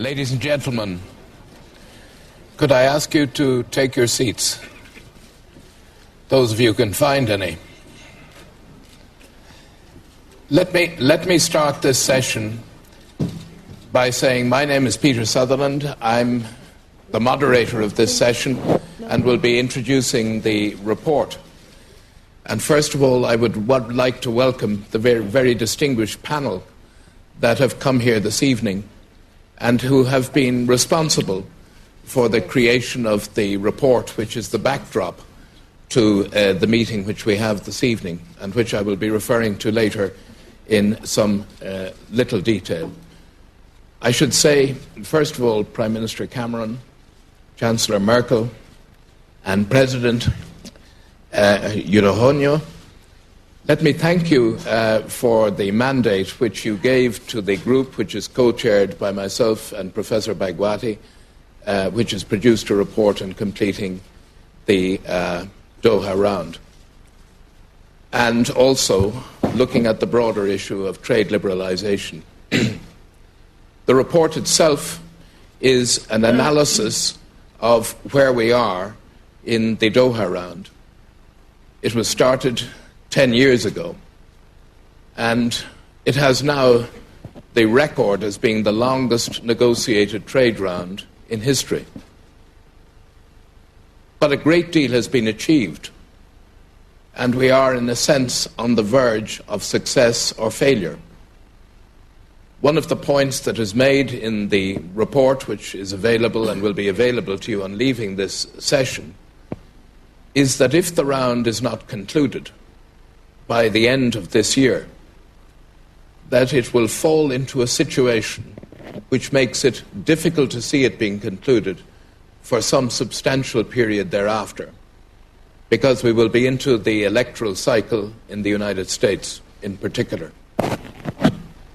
Ladies and gentlemen, could I ask you to take your seats? Those of you who can find any. Let me start this session by saying my name is Peter Sutherland. I'm the moderator of this session and will be introducing the report. And first of all, I would like to welcome the very distinguished panel that have come here this evening and who have been responsible for the creation of the report, which is the backdrop to the meeting which we have this evening, and which I will be referring to later in some little detail. I should say, first of all, Prime Minister Cameron, Chancellor Merkel, and President Yudhoyono, let me thank you for the mandate which you gave to the group which is co-chaired by myself and Professor Bhagwati, which has produced a report on completing the Doha Round. And also looking at the broader issue of trade liberalization. The report itself is an analysis of where we are in the Doha Round. It was started 10 years ago, and it has now the record as being the longest negotiated trade round in history. But a great deal has been achieved, and we are, in a sense, on the verge of success or failure. One of the points that is made in the report, which is available and will be available to you on leaving this session, is that if the round is not concluded by the end of this year, that it will fall into a situation which makes it difficult to see it being concluded for some substantial period thereafter, because we will be into the electoral cycle in the United States in particular.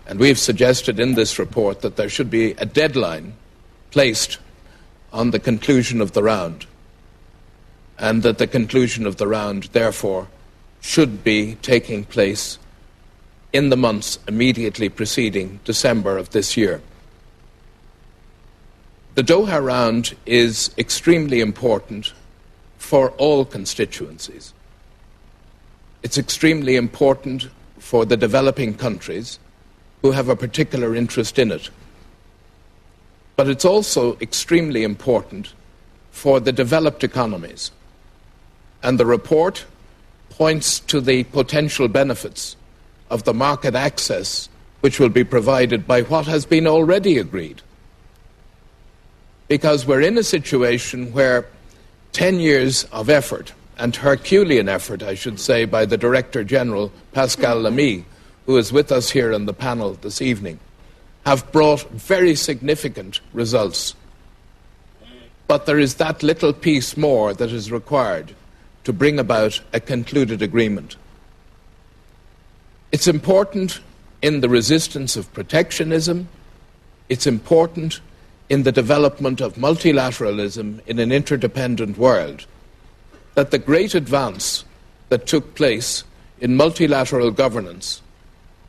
And we've suggested in this report that there should be a deadline placed on the conclusion of the round, and that the conclusion of the round, therefore, should be taking place in the months immediately preceding December of this year. The Doha Round is extremely important for all constituencies. It's extremely important for the developing countries who have a particular interest in it. But it's also extremely important for the developed economies. And the report points to the potential benefits of the market access which will be provided by what has been already agreed. Because we're in a situation where 10 years of effort, and Herculean effort, I should say, by the Director General, Pascal Lamy, who is with us here on the panel this evening, have brought very significant results. But there is that little piece more that is required to bring about a concluded agreement. It's important in the resistance of protectionism. It's important in the development of multilateralism in an interdependent world, that the great advance that took place in multilateral governance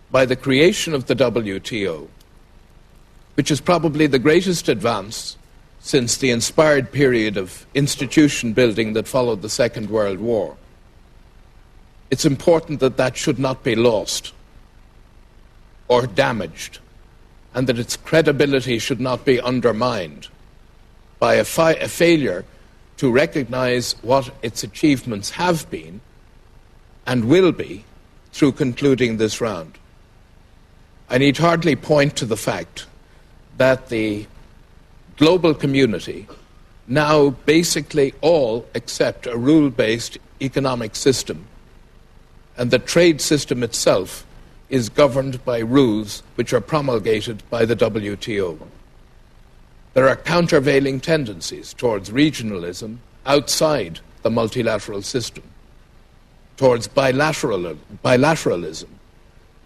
by the creation of the WTO, which is probably the greatest advance since the inspired period of institution building that followed the Second World War. It's important that that should not be lost or damaged, and that its credibility should not be undermined by a failure to recognize what its achievements have been and will be through concluding this round. I need hardly point to the fact that the global community now basically all accept a rule-based economic system, and the trade system itself is governed by rules which are promulgated by the WTO. There are countervailing tendencies towards regionalism outside the multilateral system, towards bilateralism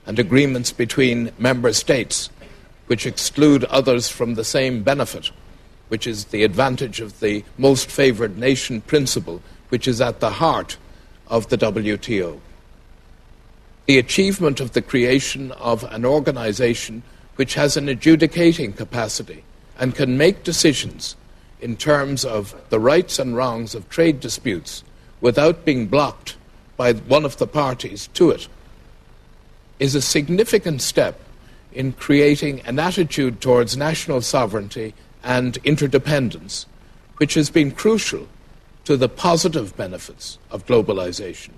and agreements between member states which exclude others from the same benefit, which is the advantage of the most favored nation principle, which is at the heart of the WTO. The achievement of the creation of an organization which has an adjudicating capacity and can make decisions in terms of the rights and wrongs of trade disputes without being blocked by one of the parties to it, is a significant step in creating an attitude towards national sovereignty and interdependence, which has been crucial to the positive benefits of globalization.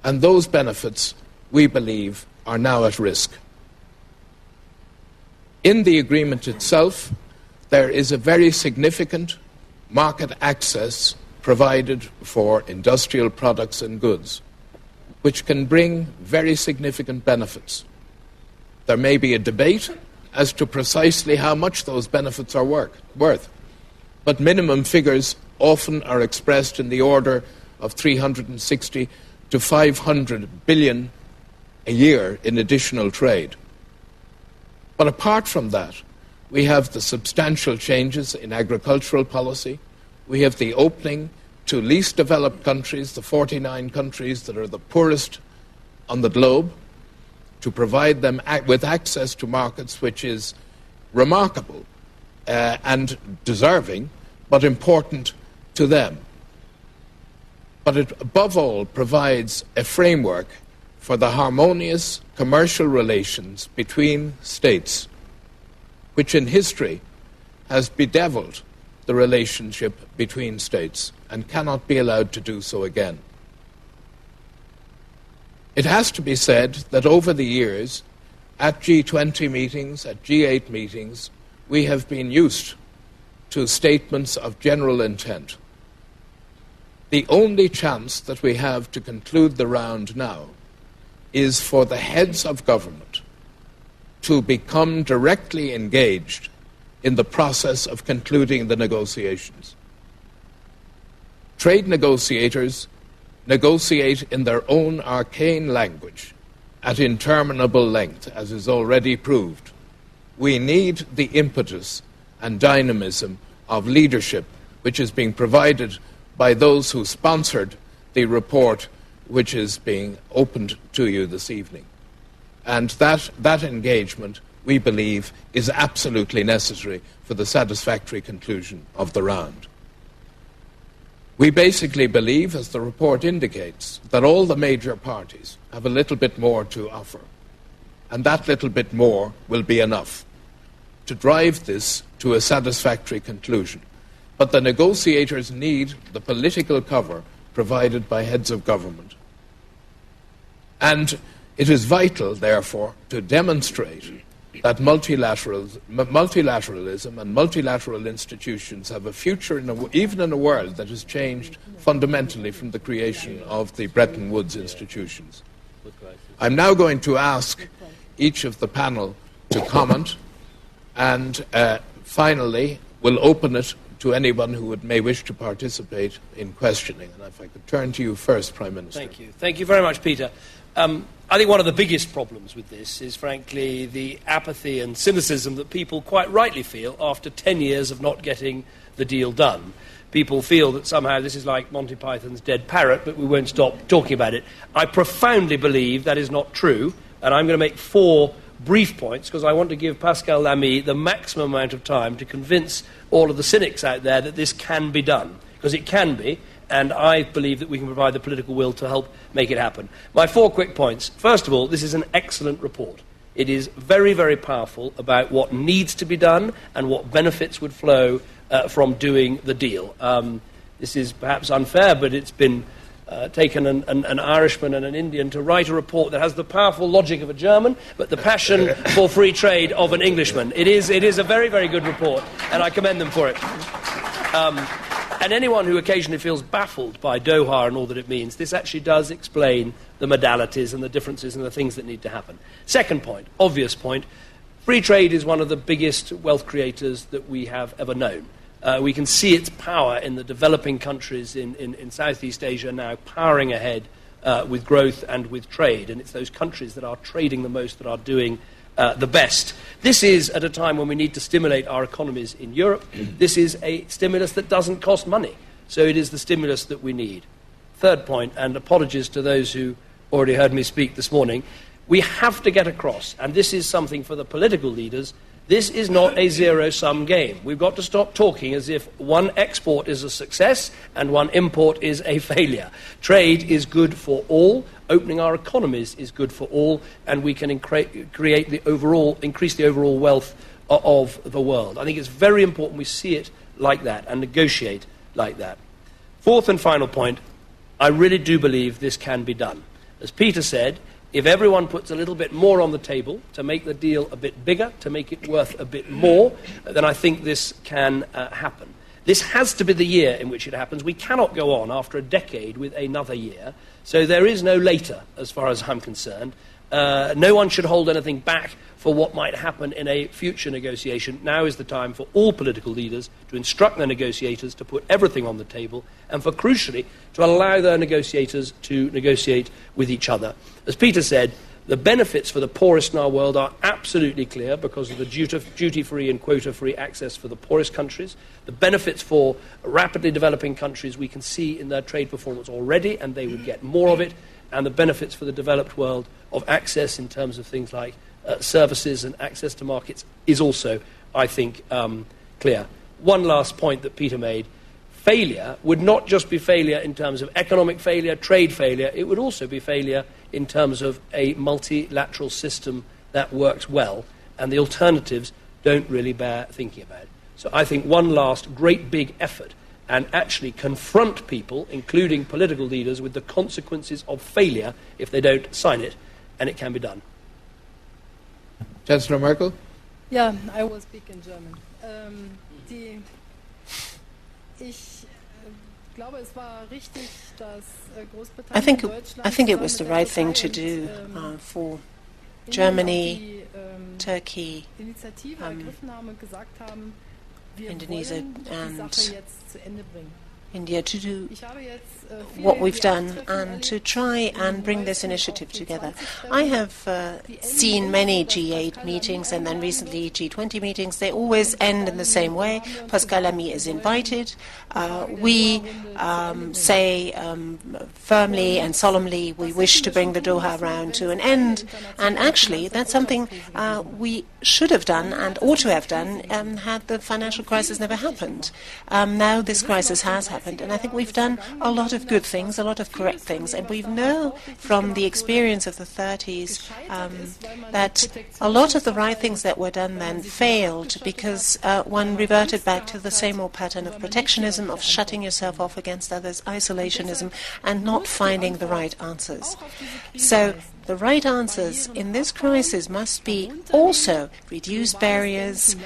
And those benefits, we believe, are now at risk. In the agreement itself, there is a very significant market access provided for industrial products and goods, which can bring very significant benefits. There may be a debate as to precisely how much those benefits are worth, but minimum figures often are expressed in the order of 360 to 500 billion a year in additional trade. But apart from that, we have the substantial changes in agricultural policy. We have the opening to least developed countries, the 49 countries that are the poorest on the globe, to provide them with access to markets, which is remarkable and deserving, but important to them. But it, above all, provides a framework for the harmonious commercial relations between states, which in history has bedeviled the relationship between states and cannot be allowed to do so again. It has to be said that over the years, at G20 meetings, at G8 meetings, we have been used to statements of general intent. The only chance that we have to conclude the round now is for the heads of government to become directly engaged in the process of concluding the negotiations. Trade negotiators negotiate in their own arcane language at interminable length, as is already proved. We need the impetus and dynamism of leadership which is being provided by those who sponsored the report which is being opened to you this evening. And that engagement, we believe, is absolutely necessary for the satisfactory conclusion of the round. We basically believe, as the report indicates, that all the major parties have a little bit more to offer, and that little bit more will be enough to drive this to a satisfactory conclusion. But the negotiators need the political cover provided by heads of government. And it is vital, therefore, to demonstrate that multilateralism and multilateral institutions have a future, even in a world that has changed fundamentally from the creation of the Bretton Woods institutions. I'm now going to ask each of the panel to comment, and finally we'll open it to anyone who may wish to participate in questioning. And if I could turn to you first, Prime Minister. Thank you. Thank you very much, Peter. I think one of the biggest problems with this is, frankly, the apathy and cynicism that people quite rightly feel after 10 years of not getting the deal done. People feel that somehow this is like Monty Python's Dead Parrot, but we won't stop talking about it. I profoundly believe that is not true, and I'm going to make 4 brief points because I want to give Pascal Lamy the maximum amount of time to convince all of the cynics out there that this can be done, because it can be, and I believe that we can provide the political will to help make it happen. My 4 quick points. First of all, this is an excellent report. It is very, very powerful about what needs to be done and what benefits would flow from doing the deal. This is perhaps unfair, but it's been taken an Irishman and an Indian to write a report that has the powerful logic of a German, but the passion for free trade of an Englishman. It is a very, very good report, and I commend them for it. And anyone who occasionally feels baffled by Doha and all that it means, this actually does explain the modalities and the differences and the things that need to happen. Second point, obvious point, free trade is one of the biggest wealth creators that we have ever known. We can see its power in the developing countries in Southeast Asia now powering ahead with growth and with trade, and it's those countries that are trading the most that are doing the best. This is at a time when we need to stimulate our economies in Europe. This is a stimulus that doesn't cost money, so it is the stimulus that we need. Third point, and apologies to those who already heard me speak this morning, we have to get across, and this is something for the political leaders, This is not a zero-sum game. We've got to stop talking as if one export is a success and one import is a failure. Trade is good for all. Opening our economies is good for all, and we can increase the overall wealth of the world. I think it's very important we see it like that and negotiate like that. Fourth and final point, I really do believe this can be done. As Peter said, if everyone puts a little bit more on the table to make the deal a bit bigger, to make it worth a bit more, then I think this can happen. This has to be the year in which it happens. We cannot go on after a decade with another year. So there is no later, as far as I'm concerned. No one should hold anything back for what might happen in a future negotiation. Now is the time for all political leaders to instruct their negotiators to put everything on the table, and for, crucially, to allow their negotiators to negotiate with each other. As Peter said, the benefits for the poorest in our world are absolutely clear because of the duty-free and quota-free access for the poorest countries. The benefits for rapidly developing countries we can see in their trade performance already, and they would get more of it. And the benefits for the developed world of access in terms of things like services and access to markets is also, I think, clear. One last point that Peter made. Failure would not just be failure in terms of economic failure, trade failure. It would also be failure in terms of a multilateral system that works well, and the alternatives don't really bear thinking about. So I think one last great big effort and actually confront people, including political leaders, with the consequences of failure if they don't sign it, and it can be done. Chancellor Merkel? Yeah, I will speak in German. I think it was the right thing to do for Germany, Turkey, Indonesia and India to do what we've done and to try and bring this initiative together. I have seen many G8 meetings and then recently G20 meetings. They always end in the same way. Pascal, Lamy is invited. We say firmly and solemnly we wish to bring the Doha round to an end. And actually, that's something we should have done and ought to have done had the financial crisis never happened. Now this crisis has happened. And I think we've done a lot of good things, a lot of correct things, and we know from the experience of the 30s that a lot of the right things that were done then failed because one reverted back to the same old pattern of protectionism, of shutting yourself off against others, isolationism, and not finding the right answers. So the right answers in this crisis must be also reduce barriers,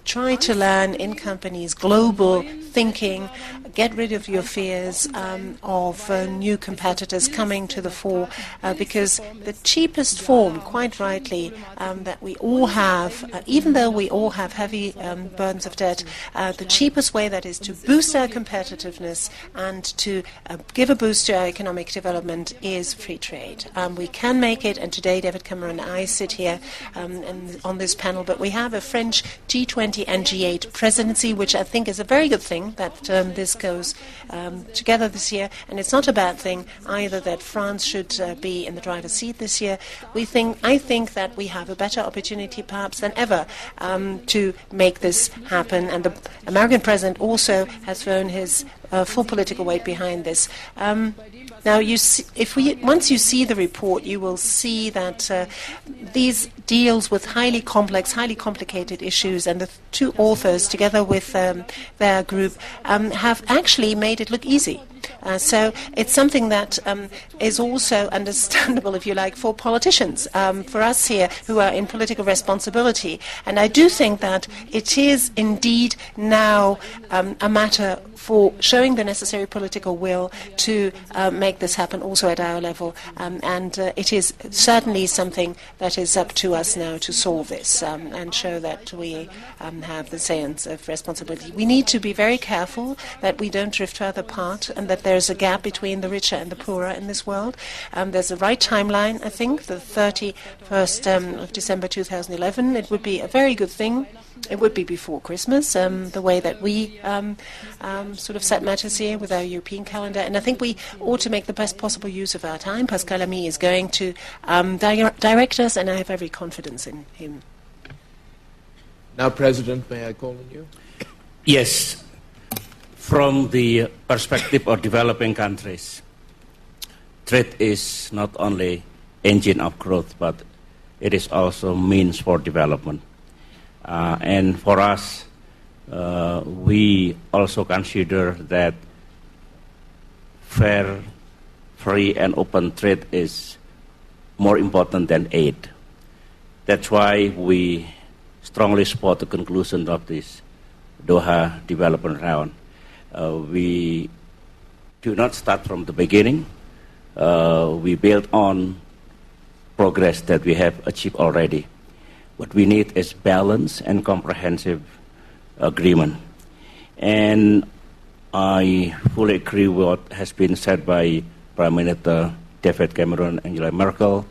try to learn in companies global thinking, get rid of your fears of new competitors coming to the fore, because the cheapest form, quite rightly, that we all have, even though we all have heavy burdens of debt, the cheapest way that is to boost our competitiveness and to give a boost to our economic development is free trade. We can make it, and today David Cameron and I sit here on this panel, but we have a French G20 and G8 presidency, which I think is a very good thing that this goes together this year, and it's not a bad thing either that France should be in the driver's seat this year. I think that we have a better opportunity perhaps than ever to make this happen, and the American president also has thrown his full political weight behind this. Now, once you see the report, you will see that these deals with highly complex, highly complicated issues, and the two authors, together with their group, have actually made it look easy. So it's something that is also understandable, if you like, for politicians, for us here who are in political responsibility. And I do think that it is indeed now a matter for showing the necessary political will to make this happen also at our level. And it is certainly something that is up to us now to solve this and show that we have the sense of responsibility. We need to be very careful that we don't drift further apart and that there's a gap between the richer and the poorer in this world. There's a right timeline, I think, the 31st of December 2011. It would be a very good thing. It would be before Christmas, the way that we sort of set matters here with our European calendar. And I think we ought to make the best possible use of our time. Pascal Lamy is going to direct us, and I have every confidence in him. Now, President, may I call on you? Yes. From the perspective of developing countries, trade is not only engine of growth, but it is also means for development. And for us, we also consider that fair, free, and open trade is more important than aid. That's why we strongly support the conclusion of this Doha Development Round. We do not start from the beginning. We build on progress that we have achieved already. What we need is balanced and comprehensive agreement. And I fully agree with what has been said by Prime Minister David Cameron and Angela Merkel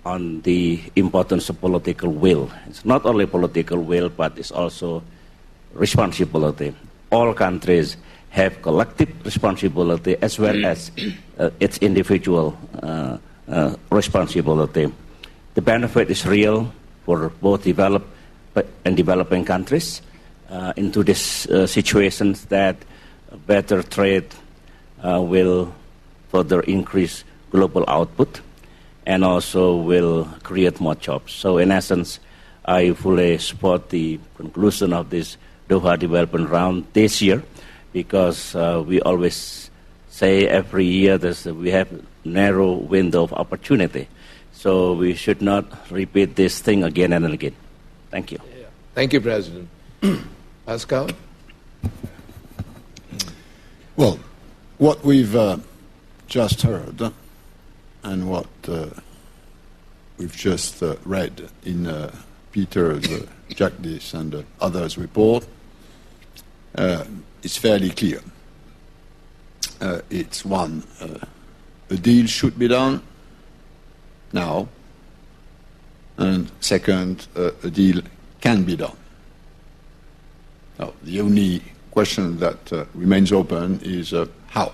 on the importance of political will. It's not only political will, but it's also responsibility. All countries have collective responsibility as well as its individual responsibility. The benefit is real for both developed and developing countries into these situations that better trade will further increase global output and also will create more jobs. So in essence, I fully support the conclusion of this Doha Development Round this year because we always say every year that we have narrow window of opportunity. So we should not repeat this thing again and again. Thank you. Yeah. Thank you, President. Pascal? Well, what we've just heard and what we've just read in Peter's, Jagdish and others' report is fairly clear. It's one, a deal should be done now, and second, a deal can be done. Now, the only question that remains open is how.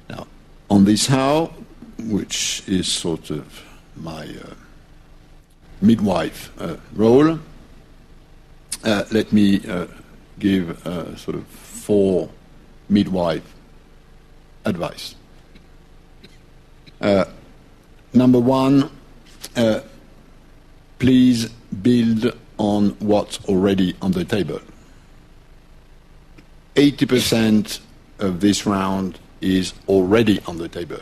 Now, on this how, which is sort of my midwife role, let me give sort of 4 midwife advice. Number 1, please build on what's already on the table. 80% of this round is already on the table.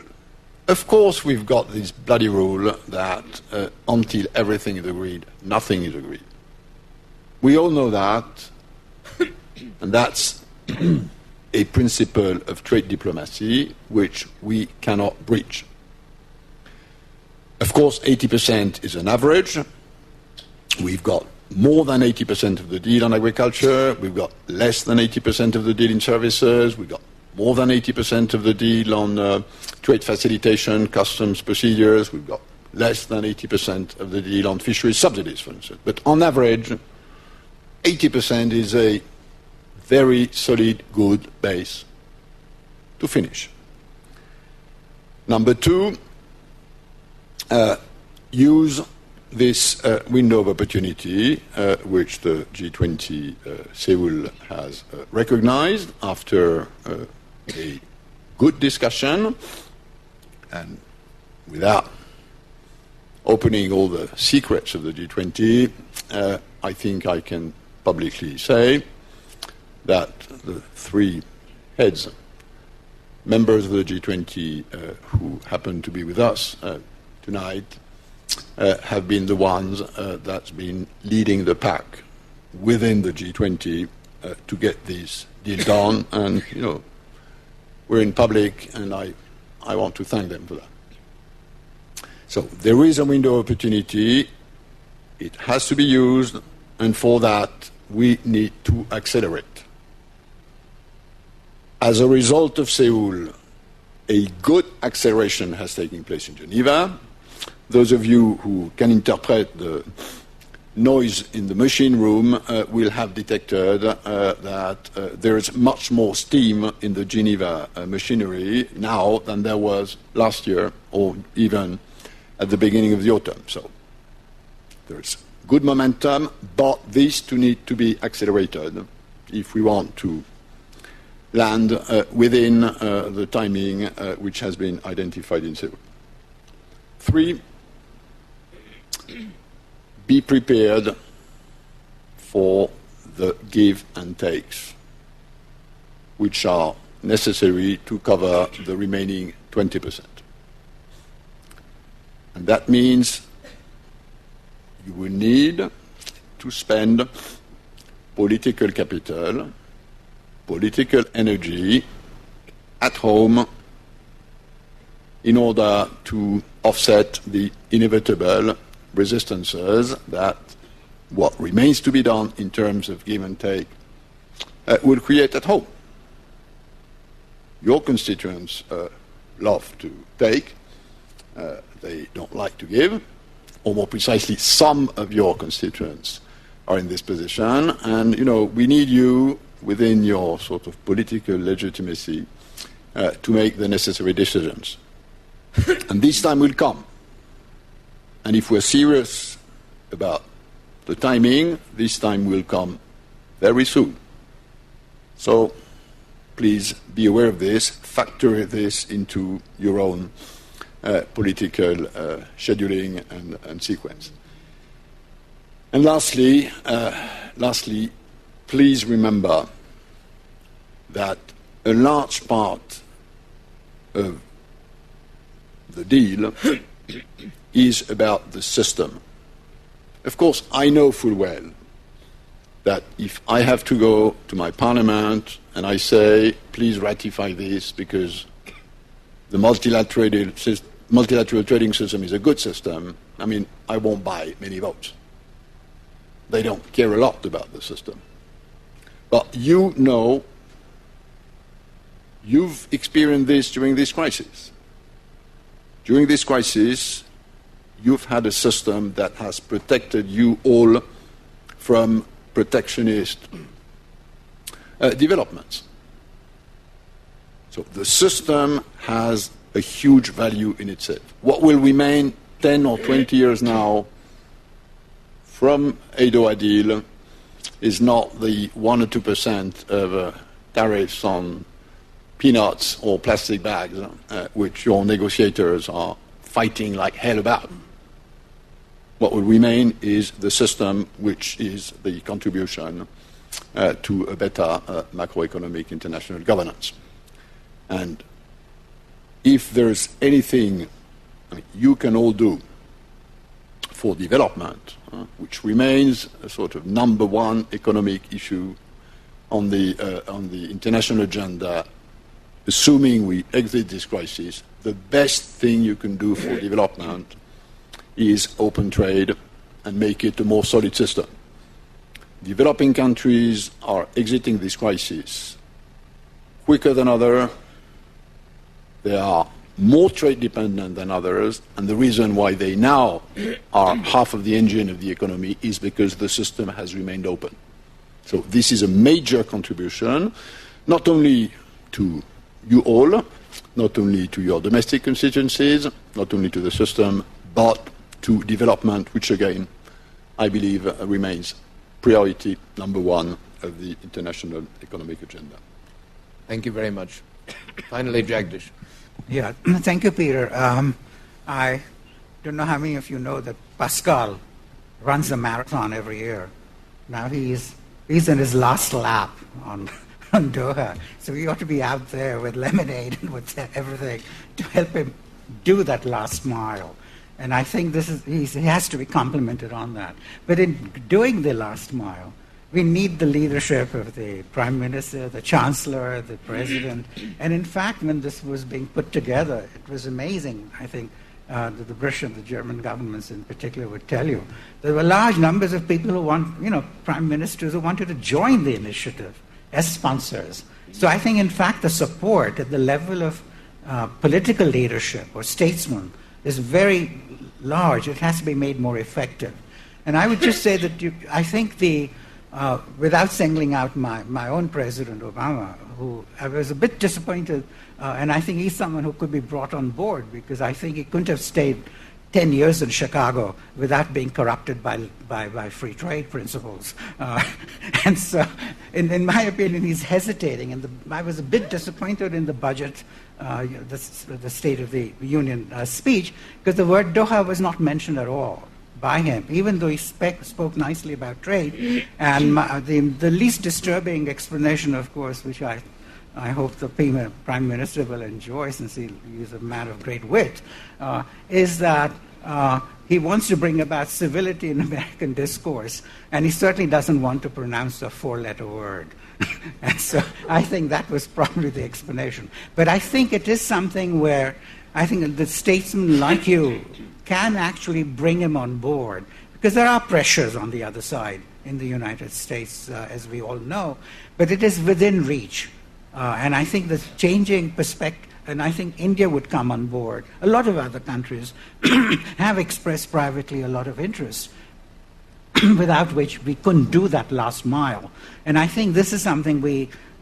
Of course, we've got this bloody rule that until everything is agreed, nothing is agreed. We all know that, and that's a principle of trade diplomacy which we cannot breach. Of course, 80% is an average. We've got more than 80% of the deal on agriculture. We've got less than 80% of the deal in services. We've got more than 80% of the deal on trade facilitation, customs procedures. We've got less than 80% of the deal on fisheries subsidies, for instance. But on average, 80% is a very solid, good base to finish. Number 2, use this window of opportunity, which the G20 Seoul has recognized after a good discussion, and without opening all the secrets of the G20, I think I can publicly say that the 3 heads, members of the G20 who happen to be with us tonight, have been the ones that's been leading the pack within the G20 to get this deal done. And, you know, we're in public, and I want to thank them for that. So there is a window of opportunity. It has to be used, and for that, we need to accelerate. As a result of Seoul, a good acceleration has taken place in Geneva. Those of you who can interpret the noise in the machine room will have detected that there is much more steam in the Geneva machinery now than there was last year or even at the beginning of the autumn. So there's good momentum, but this to need to be accelerated if we want to land within the timing which has been identified in Seoul. 3, be prepared for the give and takes, which are necessary to cover the remaining 20%. And that means you will need to spend political capital, political energy at home in order to offset the inevitable resistances that what remains to be done in terms of give and take will create at home. Your constituents love to take, they don't like to give, or more precisely, some of your constituents are in this position, and we need you within your sort of political legitimacy to make the necessary decisions. And this time will come. And if we're serious about the timing, this time will come very soon. So please be aware of this, factor this into your own political scheduling and sequence. And lastly, please remember that a large part of the deal is about the system. Of course, I know full well that if I have to go to my parliament and I say, please ratify this because the multilateral trading system is a good system, I won't buy many votes. They don't care a lot about the system. But you've experienced this during this crisis. During this crisis, you've had a system that has protected you all from protectionist developments. So the system has a huge value in itself. What will remain 10 or 20 years now from a Doha deal is not the 1 or 2% of tariffs on peanuts or plastic bags, which your negotiators are fighting like hell about. What will remain is the system, which is the contribution to a better macroeconomic international governance. And if there's anything you can all do for development, which remains a sort of number one economic issue on the international agenda, assuming we exit this crisis, the best thing you can do for development is open trade and make it a more solid system. Developing countries are exiting this crisis quicker than others. They are more trade dependent than others, and the reason why they now are half of the engine of the economy is because the system has remained open. So this is a major contribution, not only to you all, not only to your domestic constituencies, not only to the system, but to development, which again, I believe remains priority number one of the international economic agenda. Thank you very much. Finally, Jagdish. Yeah, thank you, Peter. I don't know how many of you know that Pascal runs a marathon every year. Now he's in his last lap on Doha. So we ought to be out there with lemonade and with everything to help him do that last mile. And I think he has to be complimented on that. But in doing the last mile, we need the leadership of the Prime Minister, the Chancellor, the President. And in fact, when this was being put together, it was amazing. I think the British and the German governments in particular would tell you. There were large numbers of people who Prime Ministers who wanted to join the initiative as sponsors. So I think, in fact, the support at the level of political leadership or statesmen is very large. It has to be made more effective. And I would just say that I think without singling out my own President Obama, who I was a bit disappointed, and I think he's someone who could be brought on board because I think he couldn't have stayed 10 years in Chicago without being corrupted by free trade principles. And so, in my opinion, he's hesitating. And I was a bit disappointed in the budget, the State of the Union speech, because the word Doha was not mentioned at all by him, even though he spoke nicely about trade. And the least disturbing explanation, of course, which I hope the Prime Minister will enjoy, since he's a man of great wit, is that he wants to bring about civility in American discourse, and he certainly doesn't want to pronounce a four-letter word. And so I think that was probably the explanation. But I think it is something where I think the statesmen like you can actually bring him on board, because there are pressures on the other side in the United States, as we all know, but it is within reach. And I think the changing perspective, and I think India would come on board. A lot of other countries have expressed privately a lot of interest, without which we couldn't do that last mile. And I think this is something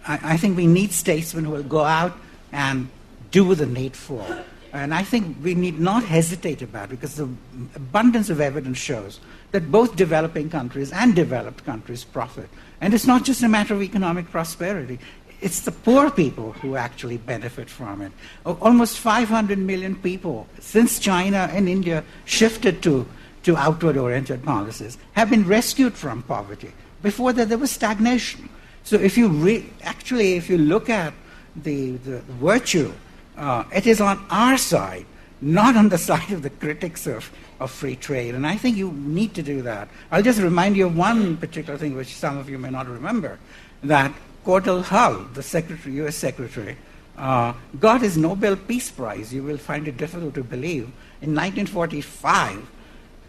I think we need statesmen who will go out and do the needful. And I think we need not hesitate about it, because the abundance of evidence shows that both developing countries and developed countries profit. And it's not just a matter of economic prosperity. It's the poor people who actually benefit from it. Almost 500 million people, since China and India shifted to outward-oriented policies, have been rescued from poverty. Before that, there was stagnation. So if you look at the virtue, it is on our side, not on the side of the critics of free trade. And I think you need to do that. I'll just remind you of one particular thing which some of you may not remember, that Cordell Hull, the U.S. Secretary, got his Nobel Peace Prize, you will find it difficult to believe, in 1945,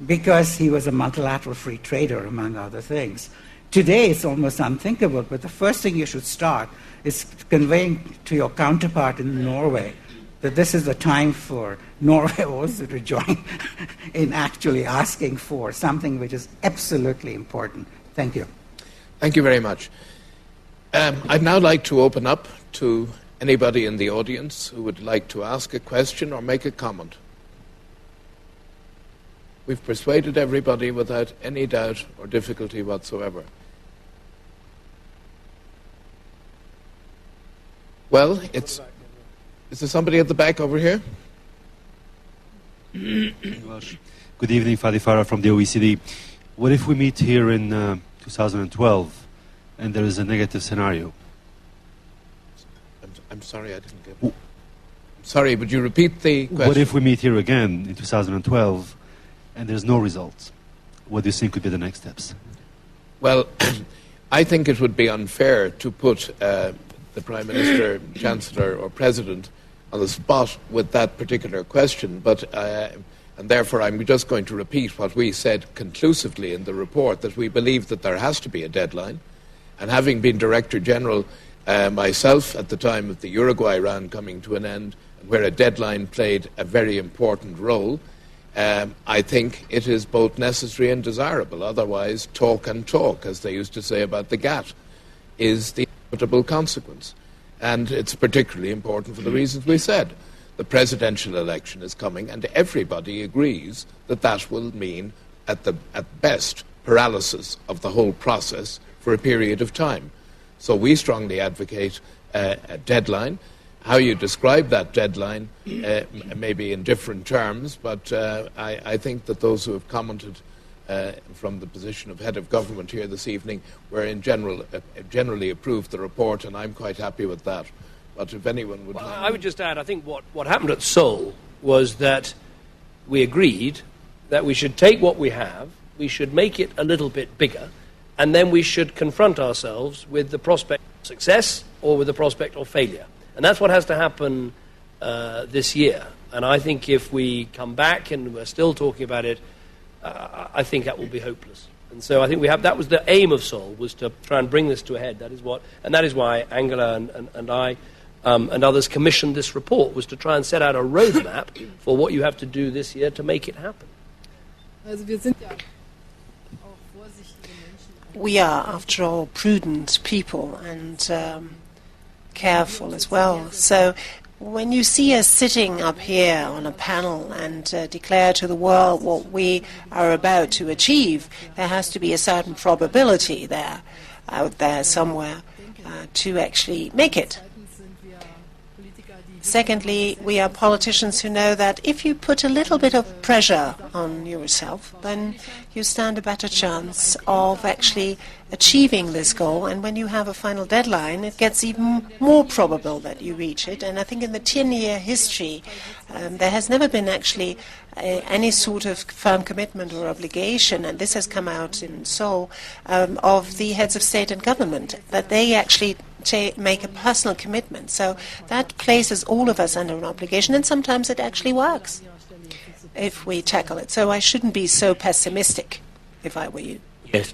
because he was a multilateral free trader, among other things. Today, it's almost unthinkable, but the first thing you should start is conveying to your counterpart in Norway that this is the time for Norway also to join in actually asking for something which is absolutely important. Thank you. Thank you very much. I'd now like to open up to anybody in the audience who would like to ask a question or make a comment. We've persuaded everybody without any doubt or difficulty whatsoever. Well, is there somebody at the back over here? Good evening, Fadi Farah from the OECD. What if we meet here in 2012 and there is a negative scenario? I'm sorry, I didn't get it. I'm sorry, would you repeat the question? What if we meet here again in 2012 and there's no results? What do you think would be the next steps? Well, I think it would be unfair to put the Prime Minister, Chancellor or President on the spot with that particular question, but and therefore I'm just going to repeat what we said conclusively in the report, that we believe that there has to be a deadline. And having been Director General myself at the time of the Uruguay round coming to an end, where a deadline played a very important role, I think it is both necessary and desirable. Otherwise, talk and talk, as they used to say about the GATT, is the inevitable consequence. And it's particularly important for the reasons we said. The presidential election is coming, and everybody agrees that that will mean, at best, paralysis of the whole process for a period of time. So we strongly advocate a deadline. How you describe that deadline may be in different terms, but I think that those who have commented from the position of head of government here this evening were in generally approved the report, and I'm quite happy with that. But if anyone would... Well, I would just add, I think what happened at Seoul was that we agreed that we should take what we have, we should make it a little bit bigger, and then we should confront ourselves with the prospect of success or with the prospect of failure. And that's what has to happen this year. And I think if we come back and we're still talking about it, I think that will be hopeless. And so I think that was the aim of Seoul, was to try and bring this to a head. That is why Angela and I and others commissioned this report, was to try and set out a roadmap for what you have to do this year to make it happen. We are, after all, prudent people and careful as well. So When you see us sitting up here on a panel and declare to the world what we are about to achieve, there has to be a certain probability there, out there somewhere, to actually make it. Secondly, we are politicians who know that if you put a little bit of pressure on yourself, then you stand a better chance of actually achieving this goal. And when you have a final deadline, it gets even more probable that you reach it. And I think in the 10-year history, there has never been actually any sort of firm commitment or obligation, and this has come out in Seoul, of the heads of state and government, that they actually make a personal commitment. So that places all of us under an obligation, and sometimes it actually works if we tackle it. So I shouldn't be so pessimistic if I were you. Yes.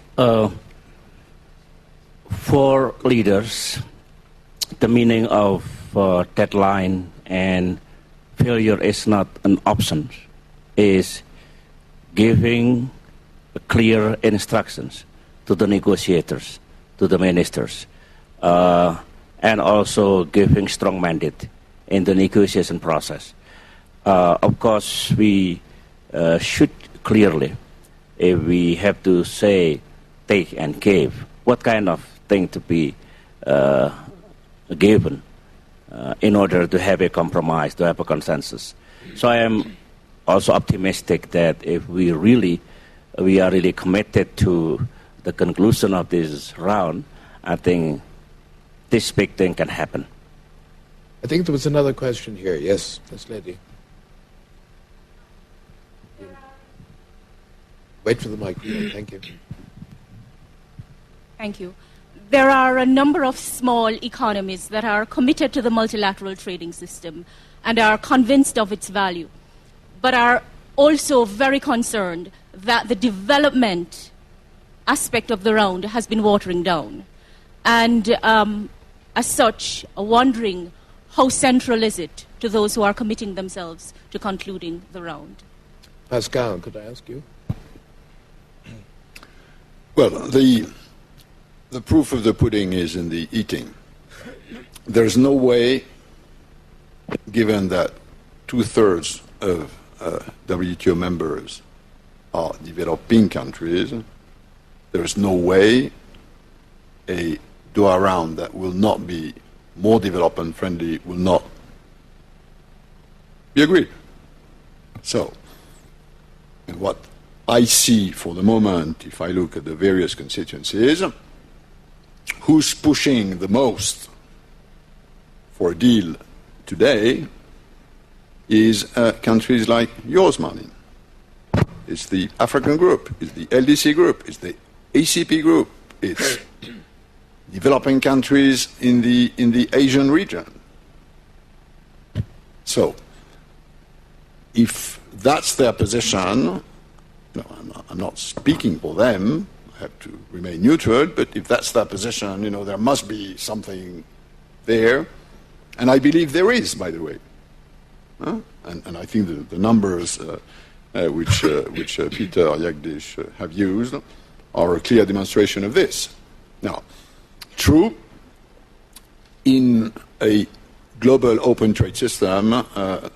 For leaders, the meaning of deadline and failure is not an option, is giving clear instructions to the negotiators, to the ministers, and also giving strong mandate in the negotiation process. Of course, we should clearly, if we have to say take and give, what kind of thing to be given in order to have a compromise, to have a consensus. So I am also optimistic that if we are really committed to the conclusion of this round, I think this big thing can happen. I think there was another question here. Yes, this lady. Wait for the microphone. Thank you. Thank you. There are a number of small economies that are committed to the multilateral trading system and are convinced of its value, but are also very concerned that the development aspect of the round has been watering down. And as such, wondering how central is it to those who are committing themselves to concluding the round? Pascal, could I ask you? Well, the proof of the pudding is in the eating. There's no way, given that 2/3 of WTO members are developing countries, there's no way a Doha round that will not be more development friendly will not be agreed. So, and what I see for the moment, if I look at the various constituencies, who's pushing the most for a deal today is countries like yours, Martin. It's the African group, it's the LDC group, it's the ACP group, it's developing countries in the Asian region. So, if that's their position, no, I'm not speaking for them, I have to remain neutral, but if that's their position, there must be something there. And I believe there is, by the way. And I think the numbers which Peter Jagdish have used are a clear demonstration of this. Now, true, in a global open trade system,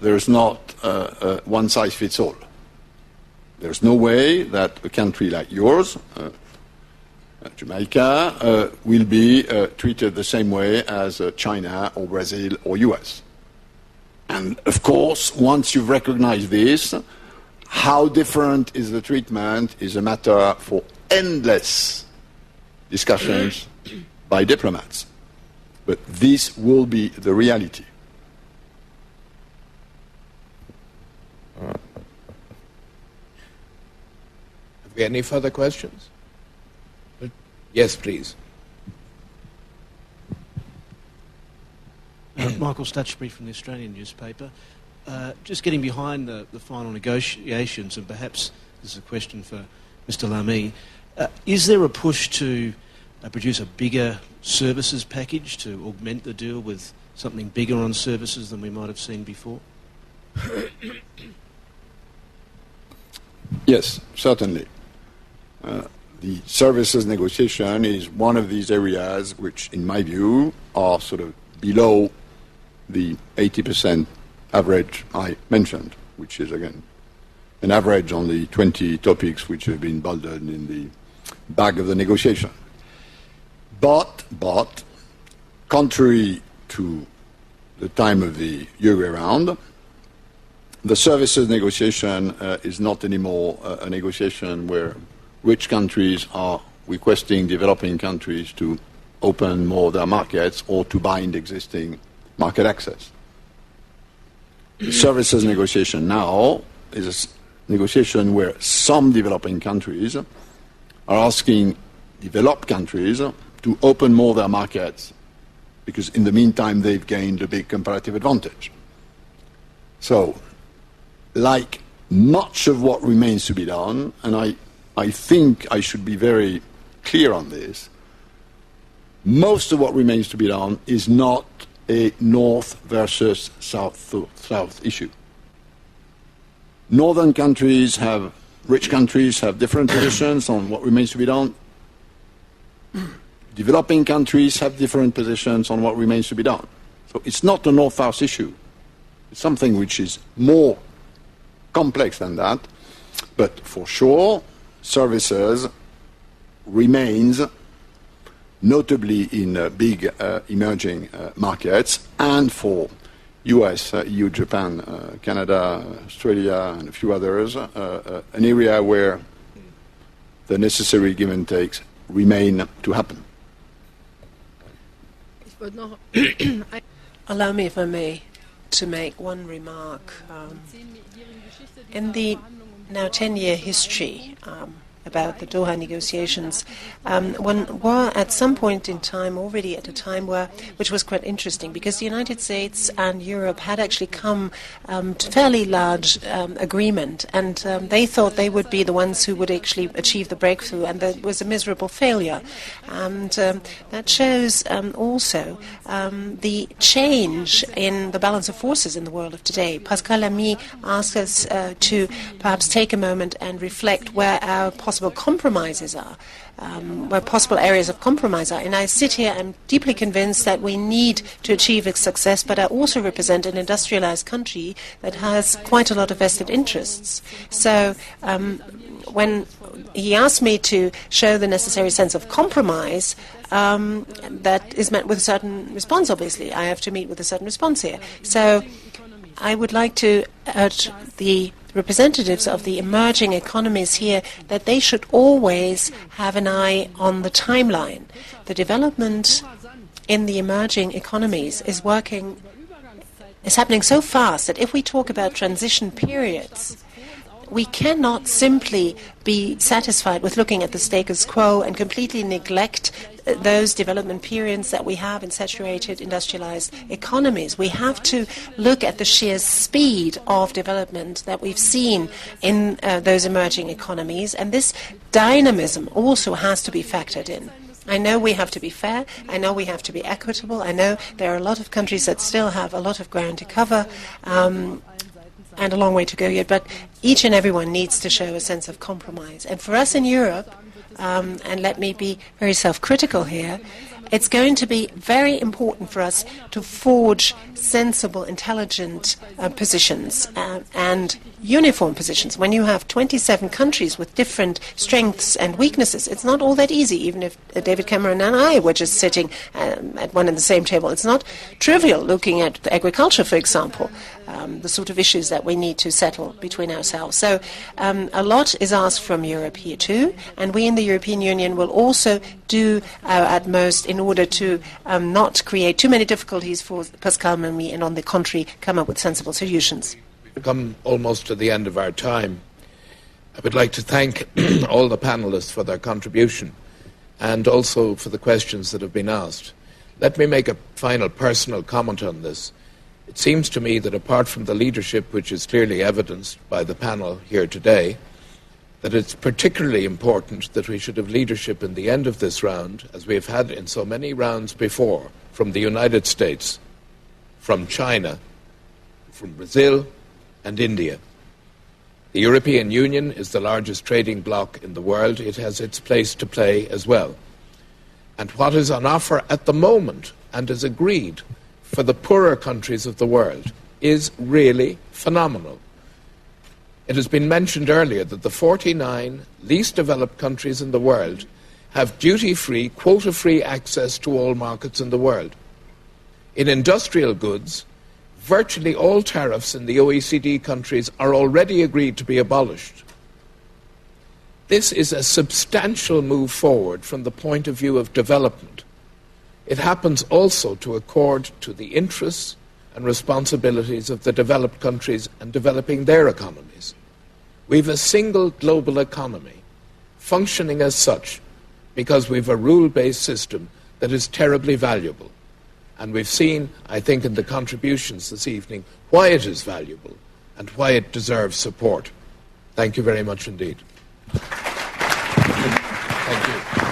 there's not one size fits all. There's no way that a country like yours, Jamaica, will be treated the same way as China or Brazil or US. And of course, once you've recognized this, how different is the treatment is a matter for endless discussions by diplomats. But this will be the reality. Have we any further questions? Yes, please. Michael Stutchbury from the Australian newspaper. Just getting behind the final negotiations, and perhaps this is a question for Mr. Lamy, is there a push to produce a bigger services package to augment the deal with something bigger on services than we might have seen before? Yes, certainly. The services negotiation is one of these areas which, in my view, are sort of below the 80% average I mentioned, which is, again, an average on the 20 topics which have been bolded in the bag of the negotiation. But, contrary to the time of the Uruguay round, the services negotiation is not anymore a negotiation where rich countries are requesting developing countries to open more their markets or to bind existing market access. The services negotiation now is a negotiation where some developing countries are asking developed countries to open more their markets because in the meantime they've gained a big comparative advantage. So, like much of what remains to be done, and I think I should be very clear on this, most of what remains to be done is not a North versus South issue. Northern countries have, rich countries have different positions on what remains to be done. Developing countries have different positions on what remains to be done. So it's not a North-South issue. It's something which is more complex than that. But for sure, services remains, notably in big emerging markets, and for US, EU, Japan, Canada, Australia, and a few others, an area where the necessary give and takes remain to happen. Allow me, if I may, to make one remark. In the now 10-year history about the Doha negotiations, one were at some point in time, already at a time which was quite interesting, because the United States and Europe had actually come to fairly large agreement, and they thought they would be the ones who would actually achieve the breakthrough, and there was a miserable failure. And that shows also the change in the balance of forces in the world of today. Pascal Lamy asked us to perhaps take a moment and reflect where our possible compromises are, where possible areas of compromise are. And I sit here, I'm deeply convinced that we need to achieve a success, but I also represent an industrialized country that has quite a lot of vested interests. So when he asked me to show the necessary sense of compromise, that is met with a certain response, obviously. I have to meet with a certain response here. So I would like to urge the representatives of the emerging economies here that they should always have an eye on the timeline. The development in the emerging economies is happening so fast that if we talk about transition periods, we cannot simply be satisfied with looking at the status quo and completely neglect those development periods that we have in saturated industrialized economies. We have to look at the sheer speed of development that we've seen in those emerging economies, and this dynamism also has to be factored in. I know we have to be fair. I know we have to be equitable. I know there are a lot of countries that still have a lot of ground to cover, and a long way to go yet, but each and everyone needs to show a sense of compromise. And for us in Europe, and let me be very self-critical here, it's going to be very important for us to forge sensible, intelligent positions and uniform positions. When you have 27 countries with different strengths and weaknesses, it's not all that easy, even if David Cameron and I were just sitting at one and the same table. It's not trivial looking at agriculture, for example, the sort of issues that we need to settle between ourselves. So a lot is asked from Europe here too, and we in the European Union will also do our utmost in order to not create too many difficulties for Pascal and me, and on the contrary, come up with sensible solutions. We've come almost to the end of our time. I would like to thank all the panelists for their contribution and also for the questions that have been asked. Let me make a final personal comment on this. It seems to me that apart from the leadership which is clearly evidenced by the panel here today, that it's particularly important that we should have leadership in the end of this round, as we have had in so many rounds before, from the United States, from China, from Brazil, and India. The European Union is the largest trading bloc in the world. It has its place to play as well. And what is on offer at the moment and is agreed for the poorer countries of the world is really phenomenal. It has been mentioned earlier that the 49 least developed countries in the world have duty-free, quota-free access to all markets in the world. In industrial goods, virtually all tariffs in the OECD countries are already agreed to be abolished. This is a substantial move forward from the point of view of development. It happens also to accord to the interests and responsibilities of the developed countries and developing their economies. We have a single global economy functioning as such because we have a rule-based system that is terribly valuable. And we've seen, I think, in the contributions this evening, why it is valuable and why it deserves support. Thank you very much indeed. Thank you.